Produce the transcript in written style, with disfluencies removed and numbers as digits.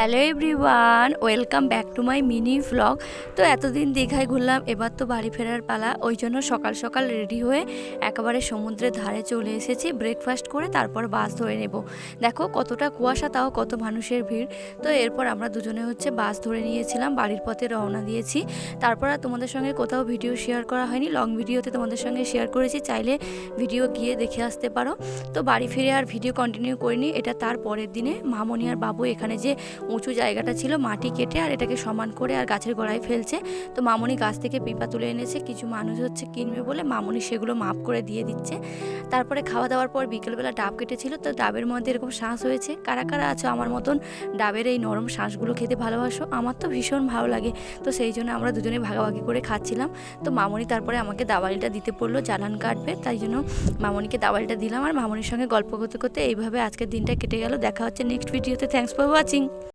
Hello everyone, welcome back to my mini vlog. তো এতদিন দীঘায় ঘুরলাম, এবার তো বাড়ি ফেরার পালা। ওই জন্য সকাল সকাল রেডি হয়ে একেবারে সমুদ্রের ধারে চলে এসেছি। ব্রেকফাস্ট করে তারপর বাস ধরে নেব। দেখো কতটা কুয়াশা, তাও কত মানুষের ভিড়। তো এরপর আমরা দুজনে বাস ধরে নিয়েছিলাম, বাড়ির পথে রওনা দিয়েছি। তারপর আর তোমাদের সঙ্গে কোথাও ভিডিও শেয়ার করা হয়নি, লং ভিডিওতে তোমাদের সঙ্গে শেয়ার করেছি, চাইলে ভিডিও গিয়ে দেখে আসতে পারো। তো বাড়ি ফিরে আর ভিডিও কন্টিনিউ করিনি। এটা তার পরের দিনে মামনি আর বাবু এখানে যে উঁচু জায়গাটা ছিল মাটি কেটে আর এটাকে সমান করে আর গাছের গোড়ায় ফেলছে। তো মামনি গাছ থেকে পিপা তুলে এনেছে, কিছু মানুষ কিনবে বলে মামনি সেগুলো মাপ করে দিয়ে দিচ্ছে। তারপরে খাওয়া দাওয়ার পর বিকেলবেলা ডাব কেটেছিল, তো ডাবের মধ্যে এরকম শাঁস হয়েছে। কারা কারা আছো আমার মতন ডাবের এই নরম শাঁসগুলো খেতে ভালোবাসো? আমার তো ভীষণ ভালো লাগে। তো সেই জন্য আমরা দুজনে ভাগাভাগি করে খাচ্ছিলাম। তো মামনি তারপরে আমাকে দাওয়ালিটা দিতে পড়লো, জ্বালান কাটবে, তাই জন্য মামনিকে দাওয়ালিটা দিলাম। আর মামনির সঙ্গে গল্প করতে করতে এইভাবে আজকের দিনটা কেটে গেল। দেখা হচ্ছে নেক্সট ভিডিওতে। Thanks for watching.